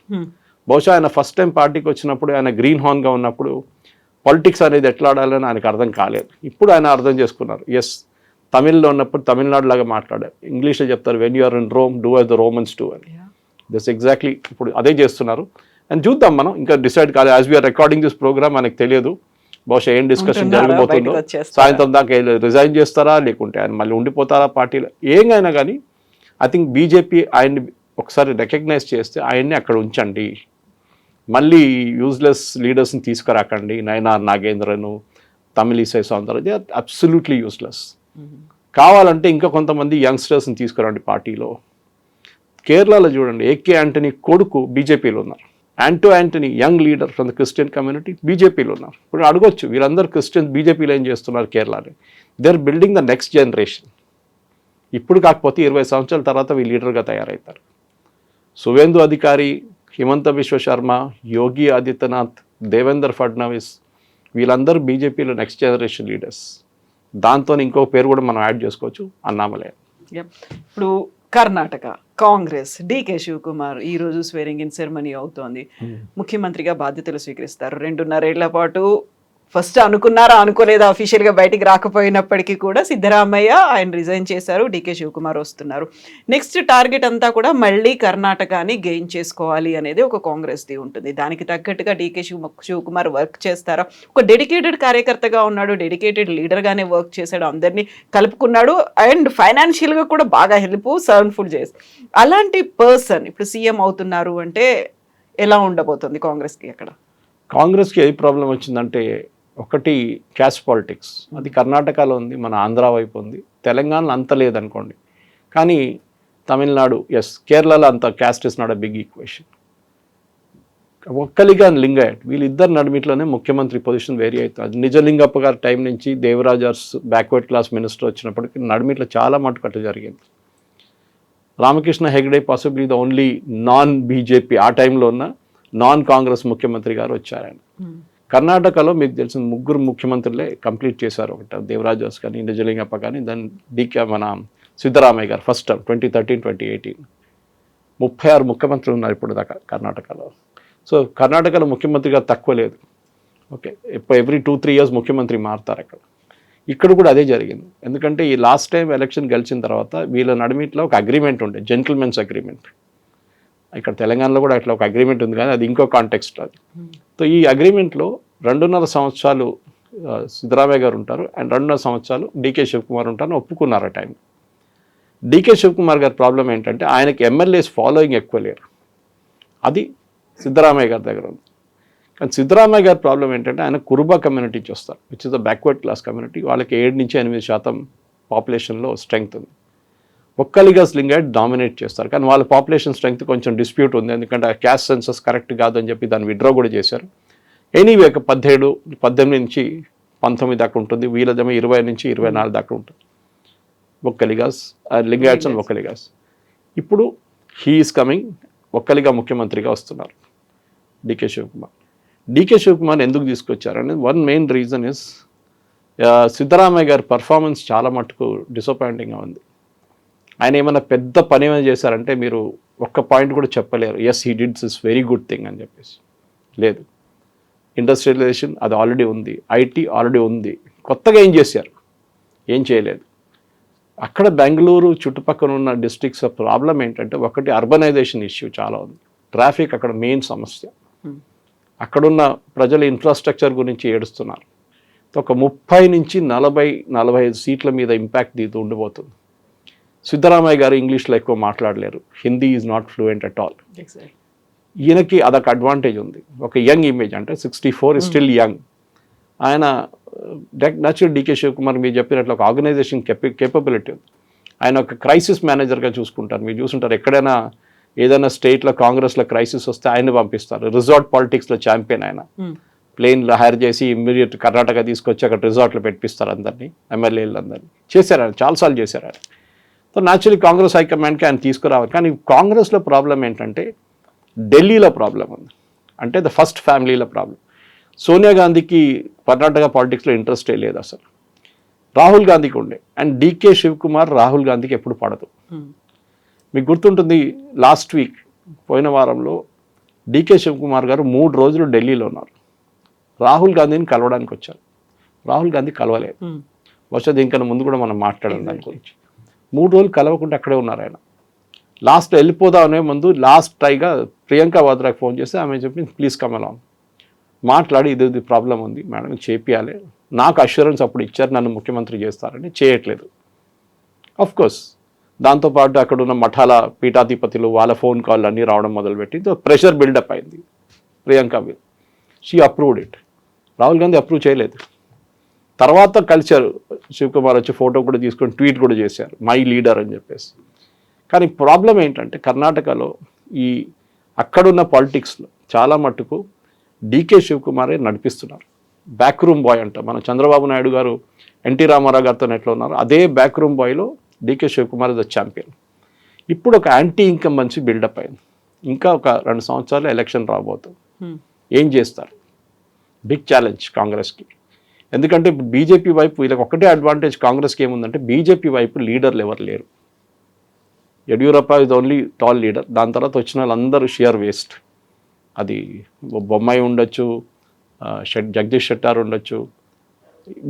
బహుశా ఆయన ఫస్ట్ టైం పార్టీకి వచ్చినప్పుడు, ఆయన గ్రీన్ హార్న్గా ఉన్నప్పుడు పాలిటిక్స్ అనేది ఎట్లా ఆడాలని ఆయనకు అర్థం కాలేదు. ఇప్పుడు ఆయన అర్థం చేసుకున్నారు. ఎస్, తమిళ్లో ఉన్నప్పుడు తమిళనాడు లాగా మాట్లాడారు, ఇంగ్లీష్లో చెప్తారు when you are in Rome do as the Romans do అని. దిస్ ఎగ్జాక్ట్లీ ఇప్పుడు అదే చేస్తున్నారు. అండ్ చూద్దాం, మనం ఇంకా డిసైడ్ కాలేదు. As we are recording this program మనకు తెలియదు బహుశా ఏం డిస్కషన్ జరగబోతుందో. సాయంత్రం దాకా రిజైన్ చేస్తారా, లేకుంటే ఆయన మళ్ళీ ఉండిపోతారా పార్టీలో, ఏమైనా కానీ ఐ థింక్ బీజేపీ ఆయన్ని ఒకసారి రికగ్నైజ్ చేస్తే ఆయన్ని అక్కడ ఉంచండి, మళ్ళీ యూజ్లెస్ లీడర్స్ని తీసుకురాకండి. నయనార్ నాగేంద్రను, తమిళిసై సౌందరరాజన్, అబ్సల్యూట్లీ యూస్లెస్. కావాలంటే ఇంకా కొంతమంది యంగ్స్టర్స్ని తీసుకురండి పార్టీలో. కేరళలో చూడండి, ఏకే యాంటనీ కొడుకు బీజేపీలో ఉన్నారు, Antony young leader from the Christian community బీజేపీలో ఉన్నారు. ఇప్పుడు అడగొచ్చు వీళ్ళందరూ క్రిస్టియన్ బీజేపీలో ఏం చేస్తున్నారు కేరళలో? They are building the next generation. ఇప్పుడు కాకపోతే 20 సంవత్సరాల తర్వాత వీళ్ళు లీడర్గా తయారవుతారు. సువేందు అధికారి, హిమంత బిశ్వ శర్మ, యోగి ఆదిత్యనాథ్, దేవేంద్ర ఫడ్నవీస్ వీళ్ళందరూ బీజేపీలో నెక్స్ట్ జనరేషన్ లీడర్స్. దాంతో ఇంకో పేరు కూడా మనం యాడ్ చేసుకోవచ్చు, అన్నామలై. ఇప్పుడు కర్ణాటక కాంగ్రెస్ డికే శివకుమార్ ఈ రోజు స్వేరింగ్ ఇన్ సెరమనీ అవుతోంది. ముఖ్యమంత్రిగా బాధ్యతలు స్వీకరిస్తారు. 2.5 ఏళ్ల పాటు ఫస్ట్ అనుకున్నారా అనుకోలేదా అఫీషియల్ గా బయటికి రాకపోయినప్పటికీ కూడా సిద్ధరామయ్య ఆయన రిజైన్ చేశారు, డికే శివకుమార్ వస్తున్నారు. నెక్స్ట్ టార్గెట్ అంతా కూడా మళ్ళీ కర్ణాటకని గెయిన్ చేసుకోవాలి అనేది ఒక కాంగ్రెస్ ది ఉంటుంది. దానికి తగ్గట్టుగా డికే శివకుమార్ వర్క్ చేస్తారా? ఒక డెడికేటెడ్ కార్యకర్తగా ఉన్నాడు, డెడికేటెడ్ లీడర్ గానే వర్క్ చేశాడు, అందరినీ కలుపుకున్నాడు అండ్ ఫైనాన్షియల్ గా కూడా బాగా హెల్ప్ సర్న్ఫుల్ చేసి అలాంటి పర్సన్ ఇప్పుడు సీఎం అవుతున్నారు అంటే ఎలా ఉండబోతుంది కాంగ్రెస్కి? అక్కడ కాంగ్రెస్కి ఏ ప్రాబ్లం వచ్చిందంటే ఒకటి క్యాస్ట్ పాలిటిక్స్, అది కర్ణాటకలో ఉంది, మన ఆంధ్ర వైపు ఉంది, తెలంగాణలో అంత లేదనుకోండి. కానీ తమిళనాడు కేరళలో అంత caste is not a big equation. Vokkaliga Lingayat వీళ్ళిద్దరు నడిమిట్లోనే ముఖ్యమంత్రి పొజిషన్ వేరీ అవుతుంది. నిజలింగప్ప గారి టైం నుంచి దేవరాజర్స్ బ్యాక్వర్డ్ క్లాస్ మినిస్టర్ వచ్చినప్పటికీ నడిమిట్లో చాలా మటుకట్టు జరిగింది. Ramakrishna Hegde possibly the only non BJP ఆ టైంలో ఉన్న నాన్ కాంగ్రెస్ ముఖ్యమంత్రి గారు వచ్చారు ఆయన. కర్ణాటకలో మీకు తెలిసిన 3 ముఖ్యమంత్రులే కంప్లీట్ చేశారు. ఒకటి దేవరాజర్స్ కానీ, నిజలింగప్ప కానీ, దాని మన సిద్ధరామయ్య గారు ఫస్ట్ టర్మ్ 2013-2018 36 ముఖ్యమంత్రులు ఉన్నారు ఇప్పుడు దాకా కర్ణాటకలో. సో కర్ణాటకలో ముఖ్యమంత్రిగా తక్కువ లేదు. ఓకే, ఎవ్రీ 2-3 ఇయర్స్ ముఖ్యమంత్రి మారుతారు అక్కడ. ఇక్కడ కూడా అదే జరిగింది. ఎందుకంటే ఈ లాస్ట్ టైం ఎలక్షన్ గెలిచిన తర్వాత వీళ్ళ నడిమిట్లో ఒక అగ్రిమెంట్ ఉండే, జెంటిల్మెన్స్ అగ్రిమెంట్. ఇక్కడ తెలంగాణలో కూడా అట్లా ఒక అగ్రిమెంట్ ఉంది, కానీ అది ఇంకో కాంటెక్స్ట్ అది. సో ఈ అగ్రిమెంట్లో 2.5 సంవత్సరాలు సిద్ధరామయ్య గారు ఉంటారు అండ్ 2.5 సంవత్సరాలు డికే శివకుమార్ ఉంటారని ఒప్పుకున్నారు ఆ టైం. డికే శివకుమార్ గారి ప్రాబ్లం ఏంటంటే ఆయనకి ఎమ్మెల్యేస్ ఫాలోయింగ్ ఎక్కువ లేరు, అది సిద్ధరామయ్య గారి దగ్గర ఉంది. కానీ సిద్ధరామయ్య గారి ప్రాబ్లం ఏంటంటే ఆయన కురుబా కమ్యూనిటీ చూస్తారు, which is the backward class community. వాళ్ళకి 7-8% పాపులేషన్లో స్ట్రెంగ్త్ ఉంది. ఒక్కలిగాస్ లింగాయట్ డామినేట్ చేస్తారు, కానీ వాళ్ళ పాపులేషన్ స్ట్రెంగ్త్ కొంచెం డిస్ప్యూట్ ఉంది, ఎందుకంటే ఆ క్యాస్ట్ సెన్సస్ కరెక్ట్ కాదని చెప్పి దాన్ని విత్డ్రా కూడా చేశారు. ఎనీవే 17, 18 నుంచి 19 దాకా ఉంటుంది, వీళ్ళదేమో 20 నుంచి 24 దాకా ఉంటుంది. ఒక్కలిగాస్ లింగాయట్స్ అండ్ ఒక్కలిగాస్. ఇప్పుడు హీఈస్ కమింగ్, ఒక్కలిగా ముఖ్యమంత్రిగా వస్తున్నారు డికే శివకుమార్. డికే శివకుమార్ ఎందుకు తీసుకొచ్చారనేది one main reason is Siddaramaiah గారి పర్ఫార్మెన్స్ చాలా మటుకు డిసప్పాయింటింగ్గా ఉంది. ఆయన ఏమైనా పెద్ద పని ఏమైనా చేశారంటే మీరు ఒక్క పాయింట్ కూడా చెప్పలేరు he did this very good thing అని చెప్పేసి. లేదు, ఇండస్ట్రియలైజేషన్ అది ఆల్రెడీ ఉంది, ఐటీ ఆల్రెడీ ఉంది, కొత్తగా ఏం చేశారు? ఏం చేయలేదు. అక్కడ బెంగళూరు చుట్టుపక్కల ఉన్న డిస్ట్రిక్ట్స్ ప్రాబ్లం ఏంటంటే ఒకటి అర్బనైజేషన్ ఇష్యూ చాలా ఉంది, ట్రాఫిక్ అక్కడ మెయిన్ సమస్య. అక్కడున్న ప్రజల ఇన్ఫ్రాస్ట్రక్చర్ గురించి ఏడుస్తున్నారు. ఒక 30 నుంచి 40-45 సీట్ల మీద ఇంపాక్ట్ దీంతో ఉండిపోతుంది. సిద్ధరామయ్య గారు ఇంగ్లీష్లో ఎక్కువ మాట్లాడలేరు, Hindi is not fluent at all. ఈయనకి అదొక అడ్వాంటేజ్ ఉంది, ఒక యంగ్ ఇమేజ్, అంటే 64 ఇస్ స్టిల్ యంగ్. ఆయన న్యాచురల్ డికే శివకుమార్ మీరు చెప్పినట్లు ఒక ఆర్గనైజేషన్ కేపబిలిటీ ఉంది. ఆయన ఒక క్రైసిస్ మేనేజర్గా చూసుకుంటారు. మీరు చూసుంటారు ఎక్కడైనా ఏదైనా స్టేట్లో కాంగ్రెస్లో క్రైసిస్ వస్తే ఆయన పంపిస్తారు. రిసార్ట్ పాలిటిక్స్లో ఛాంపియన్ ఆయన. ప్లేన్లో హైర్ చేసి ఇమ్మీడియట్ కర్ణాటక తీసుకొచ్చి అక్కడ రిసార్ట్లో పెట్టిస్తారు అందరినీ, ఎమ్మెల్యేలు అందరినీ. చేశారు ఆయన, చాలాసార్లు చేశారు ఆయన. సో న్యాచురలీ కాంగ్రెస్ హైకమాండ్కి ఆయన తీసుకురావాలి. కానీ కాంగ్రెస్లో ప్రాబ్లం ఏంటంటే ఢిల్లీలో ప్రాబ్లం ఉంది, అంటే ద ఫస్ట్ ఫ్యామిలీలో ప్రాబ్లం. సోనియా గాంధీకి కర్ణాటక పాలిటిక్స్లో ఇంట్రెస్టే లేదు అసలు, రాహుల్ గాంధీకి ఉండే. అండ్ డికే శివకుమార్ రాహుల్ గాంధీకి ఎప్పుడు పడదు. మీకు గుర్తుంటుంది లాస్ట్ వీక్ పోయిన వారంలో డికే శివకుమార్ గారు 3 రోజులు ఢిల్లీలో ఉన్నారు, రాహుల్ గాంధీని కలవడానికి వచ్చారు. రాహుల్ గాంధీ కలవలేదు. బహుశా దీనికన్నా ముందు కూడా మనం మాట్లాడాం దాని గురించి. 3 రోజులు కలవకుండా అక్కడే ఉన్నారు ఆయన. లాస్ట్లో వెళ్ళిపోదాం అనే ముందు లాస్ట్ ట్రైగా ప్రియాంక వాద్రాకి ఫోన్ చేస్తే ఆమె చెప్పింది ప్లీజ్ కమ్ అలాంగ్, మాట్లాడి ఇది ప్రాబ్లం ఉంది మేడం చేపియాలి. నాకు అష్యూరెన్స్ అప్పుడు ఇచ్చారు నన్ను ముఖ్యమంత్రి చేస్తారని, చేయట్లేదు. కోర్స్ దాంతోపాటు అక్కడ ఉన్న మఠాల పీఠాధిపతులు వాళ్ళ ఫోన్ కాల్ అన్నీ రావడం మొదలుపెట్టి ప్రెషర్ బిల్డప్ అయింది ప్రియాంక మీద. She approved it, Rahul Gandhi approve చేయలేదు. తర్వాత కలిశారు, శివకుమార్ వచ్చి ఫోటో కూడా తీసుకొని ట్వీట్ కూడా చేశారు మై లీడర్ అని చెప్పేసి. కానీ ప్రాబ్లం ఏంటంటే కర్ణాటకలో ఈ అక్కడున్న పాలిటిక్స్లో చాలా మట్టుకు డీకే శివకుమారే నడిపిస్తున్నారు. బ్యాక్ రూమ్ బాయ్ అంట, మన చంద్రబాబు నాయుడు గారు ఎన్టీ రామారావు గారితో ఎట్లా ఉన్నారు అదే బ్యాక్ రూమ్ బాయ్లో డీకే శివకుమార్ ద ఛాంపియన్. ఇప్పుడు ఒక యాంటీ ఇన్కంబెన్సీ బిల్డప్ అయింది. ఇంకా ఒక 2 సంవత్సరాలు ఎలక్షన్ రాబోతుంది. ఏం చేస్తారు? బిగ్ ఛాలెంజ్ కాంగ్రెస్కి. ఎందుకంటే ఇప్పుడు బీజేపీ వైపు వీళ్ళకి ఒకటే అడ్వాంటేజ్ కాంగ్రెస్కి ఏముందంటే బీజేపీ వైపు లీడర్లు ఎవరు లేరు. Yediyurappa is only tall leader. దాని తర్వాత వచ్చిన వాళ్ళందరూ షియర్ వేస్ట్. అది బొమ్మాయి ఉండొచ్చు, జగదీష్ షెట్టార్ ఉండొచ్చు,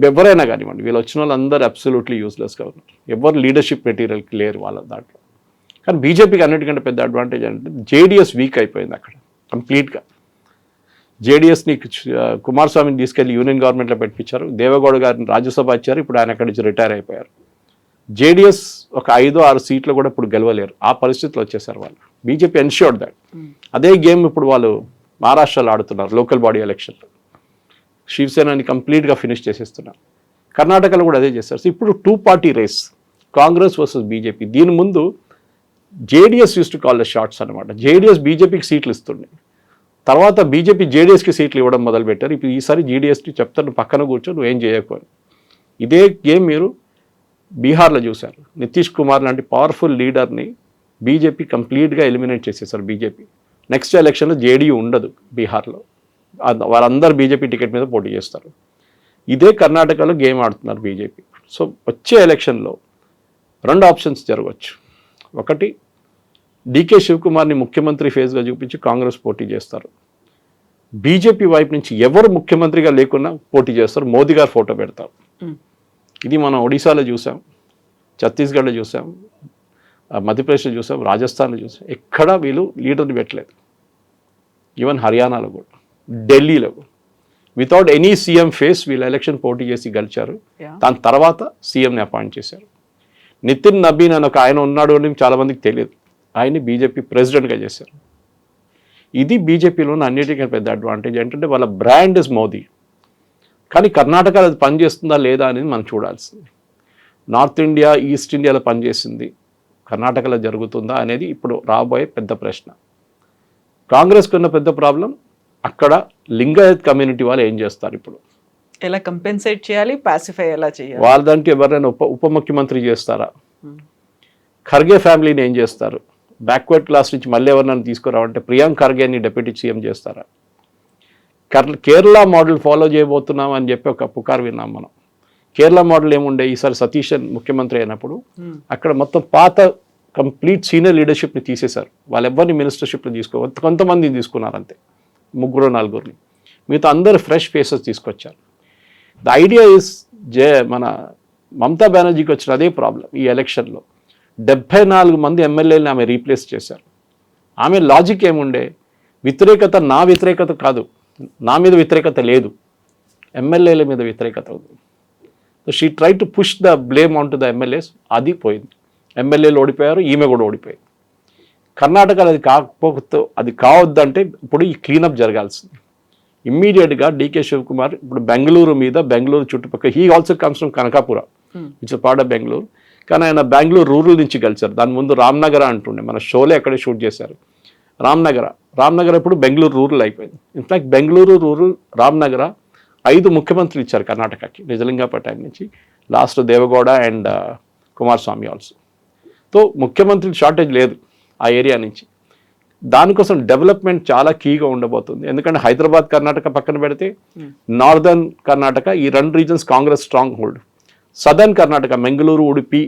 ఎవరైనా కానివ్వండి, వీళ్ళు వచ్చిన వాళ్ళందరూ అబ్సల్యూట్లీ యూస్లెస్గా ఉన్నారు. ఎవరు లీడర్షిప్ మెటీరియల్కి లేరు వాళ్ళ దాంట్లో. కానీ బీజేపీకి అన్నిటికంటే పెద్ద అడ్వాంటేజ్ అంటే జేడీఎస్ వీక్ అయిపోయింది అక్కడ కంప్లీట్గా. జేడీఎస్ని కుమారస్వామిని తీసుకెళ్లి యూనియన్ గవర్నమెంట్లో పెట్టించారు, దేవేగౌడ గారిని రాజ్యసభ ఇచ్చారు, ఇప్పుడు ఆయన అక్కడి నుంచి రిటైర్ అయిపోయారు. జేడీఎస్ ఒక 5-6 సీట్లు కూడా ఇప్పుడు గెలవలేరు, ఆ పరిస్థితిలో వచ్చేసారు వాళ్ళు. BJP ensured that. అదే గేమ్ ఇప్పుడు వాళ్ళు మహారాష్ట్రలో ఆడుతున్నారు లోకల్ బాడీ ఎలక్షన్లో. శివసేనని కంప్లీట్గా ఫినిష్ చేసేస్తున్నారు. కర్ణాటకలో కూడా అదే చేస్తారు. సో ఇప్పుడు 2 party race, Congress versus BJP. దీని ముందు JDS use to call the shorts అనమాట. జేడీఎస్ బీజేపీకి సీట్లు ఇస్తుండే, తర్వాత బీజేపీ జేడీఎస్కి సీట్లు ఇవ్వడం మొదలుపెట్టారు. ఇప్పుడు ఈసారి జేడీఎస్కి చెప్తాను పక్కన కూర్చో నువ్వేం చేయకపోయి. ఇదే గేమ్ మీరు బీహార్లో చూశారు. నితీష్ కుమార్ లాంటి పవర్ఫుల్ లీడర్ని బీజేపీ కంప్లీట్గా ఎలిమినేట్ చేసేసారు. బీజేపీ నెక్స్ట్ ఎలక్షన్లో జేడీయూ ఉండదు బీహార్లో, వారందరూ బీజేపీ టికెట్ మీద పోటీ చేస్తారు. ఇదే కర్ణాటకలో గేమ్ ఆడుతున్నారు బీజేపీ. సో వచ్చే ఎలక్షన్లో 2 ఆప్షన్స్ జరగవచ్చు. ఒకటి, డీకే శివకుమార్ని ముఖ్యమంత్రి ఫేజ్గా చూపించి కాంగ్రెస్ పోటీ చేస్తారు. బీజేపీ వైపు నుంచి ఎవరు ముఖ్యమంత్రిగా లేకున్నా పోటీ చేస్తారు, మోదీ గారు ఫోటో పెడతారు. ఇది మనం ఒడిశాలో చూసాం, ఛత్తీస్గఢ్లో చూసాం, మధ్యప్రదేశ్లో చూసాం, రాజస్థాన్లో చూసాం. ఎక్కడా వీళ్ళు లీడర్ని పెట్టలేదు. ఈవెన్ హర్యానాలో కూడా, ఢిల్లీలో కూడా వితౌట్ ఎనీ సీఎం ఫేస్ వీళ్ళు ఎలక్షన్ పోటీ చేసి గెలిచారు. దాని తర్వాత సీఎంని అపాయింట్ చేశారు. నితిన్ నబీన్ అని ఒక ఆయన ఉన్నాడు అని చాలామందికి తెలియదు, ఆయన్ని బీజేపీ ప్రెసిడెంట్గా చేశారు. ఇది బీజేపీలోని అన్నిటికీ పెద్ద అడ్వాంటేజ్. ఏంటంటే వాళ్ళ బ్రాండ్ ఇస్ మోదీ. కానీ కర్ణాటకలో అది పనిచేస్తుందా లేదా అనేది మనం చూడాల్సింది. నార్త్ ఇండియా, ఈస్ట్ ఇండియాలో పనిచేసింది, కర్ణాటకలో జరుగుతుందా అనేది ఇప్పుడు రాబోయే పెద్ద ప్రశ్న. కాంగ్రెస్కి ఉన్న పెద్ద ప్రాబ్లం అక్కడ లింగాయత్ కమ్యూనిటీ వాళ్ళు ఏం చేస్తారు, ఇప్పుడు ఎలా కంపెన్సేట్ చేయాలి, పాసిఫై ఎలా చేయాలి, వాళ్ళ దానికి ఎవరైనా ఉప ముఖ్యమంత్రి చేస్తారా, ఖర్గే ఫ్యామిలీని ఏం చేస్తారు, బ్యాక్వర్డ్ క్లాస్ నుంచి మళ్ళీ ఎవరినైనా తీసుకురావంటే ప్రియాంక్ ఖర్గేని డిప్యూటీ సీఎం చేస్తారా. కేరళ మోడల్ ఫాలో చేయబోతున్నాం అని చెప్పి ఒక పుకారు విన్నాం మనం. కేరళ మోడల్ ఏముండే, ఈసారి సతీష్ ముఖ్యమంత్రి అయినప్పుడు అక్కడ మొత్తం పాత కంప్లీట్ సీనియర్ లీడర్షిప్ని తీసేశారు. వాళ్ళు ఎవరిని మినిస్టర్షిప్ని కొంతమందిని తీసుకున్నారు అంతే, 3-4. మిగతా అందరు ఫ్రెష్ ఫేసెస్ తీసుకొచ్చారు. ద ఐడియా ఇస్ మన మమతా బెనర్జీకి వచ్చిన అదే ప్రాబ్లం ఈ ఎలక్షన్లో. 74 మంది ఎమ్మెల్యేలని ఆమె రీప్లేస్ చేశారు. ఆమె లాజిక్ ఏముండే, వ్యతిరేకత నా వ్యతిరేకత కాదు, నా మీద వ్యతిరేకత లేదు, ఎమ్మెల్యేల మీద వ్యతిరేకత ఉంది. So she try to push the blame on to the MLAs. అది పోయింది, ఎమ్మెల్యేలు ఓడిపోయారు, ఈమె కూడా ఓడిపోయింది. కర్ణాటకలో అది కావద్దంటే ఇప్పుడు ఈ క్లీనప్ జరగాల్సింది. ఇమ్మీడియట్గా డీకే శివకుమార్ ఇప్పుడు బెంగళూరు చుట్టుపక్కల, he also comes from Kanakapura, it's part of Bengaluru. కానీ ఆయన బెంగళూరు రూరల్ నుంచి గెలిచారు. దాని ముందు రామ్నగర అంటుండే, మన షోలే అక్కడే షూట్ చేశారు. రామ్నగర ఇప్పుడు బెంగళూరు రూరల్ అయిపోయింది. ఇన్ఫ్యాక్ట్ బెంగళూరు రూరల్, రామ్నగర 5 ముఖ్యమంత్రులు ఇచ్చారు కర్ణాటకకి నిజలింగపట్నం నుంచి, last Deve Gowda and Kumaraswamy also. So ముఖ్యమంత్రులు షార్టేజ్ లేదు ఆ ఏరియా నుంచి. దానికోసం డెవలప్మెంట్ చాలా కీగా ఉండబోతుంది. ఎందుకంటే హైదరాబాద్, కర్ణాటక పక్కన పెడితే నార్దర్న్ కర్ణాటక, ఈ 2 reasons Congress strong hold. Southern Karnataka, Mangaluru, Udupi,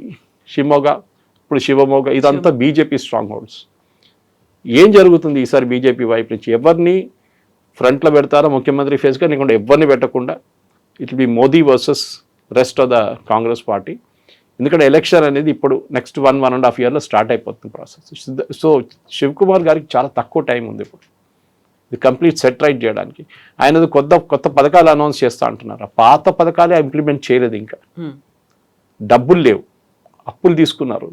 ఇప్పుడు శివమోగ, ఇదంతా బీజేపీ స్ట్రాంగ్ హోల్డ్స్. ఏం జరుగుతుంది ఈసారి బీజేపీ వైపు నుంచి, ఎవరిని ఫ్రంట్లో పెడతారో ముఖ్యమంత్రి ఫేస్గా, లేకుండా ఎవరిని పెట్టకుండా it will be Modi versus rest of the Congress party. ఎందుకంటే ఎలక్షన్ అనేది ఇప్పుడు నెక్స్ట్ 1.5 yearలో స్టార్ట్ అయిపోతుంది ప్రాసెస్. సో శివకుమార్ గారికి చాలా తక్కువ టైం ఉంది ఇప్పుడు ఇది కంప్లీట్ సెట్ రైట్ చేయడానికి. ఆయన కొత్త పథకాలు అనౌన్స్ చేస్తా అంటున్నారు. ఆ పాత పథకాలే ఇంప్లిమెంట్ చేయలేదు, ఇంకా డబ్బులు లేవు, అప్పులు తీసుకున్నారు.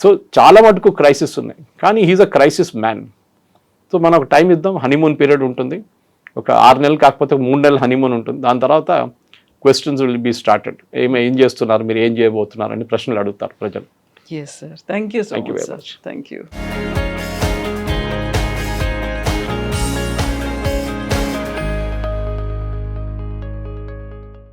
సో చాలా మటుకు క్రైసిస్ ఉన్నాయి. కానీ he's a crisis man. So మనం ఒక టైం ఇద్దాం, హనీమూన్ పీరియడ్ ఉంటుంది, ఒక 6 నెలలు కాకపోతే 3 నెలలు హనీమూన్ ఉంటుంది. దాని తర్వాత క్వశ్చన్స్ విల్ బీ స్టార్టెడ్. ఏం చేస్తున్నారు, మీరు ఏం చేయబోతున్నారు అని ప్రశ్నలు అడుగుతారు ప్రజలు. Yes, sir. Thank you so much, sir. Thank you.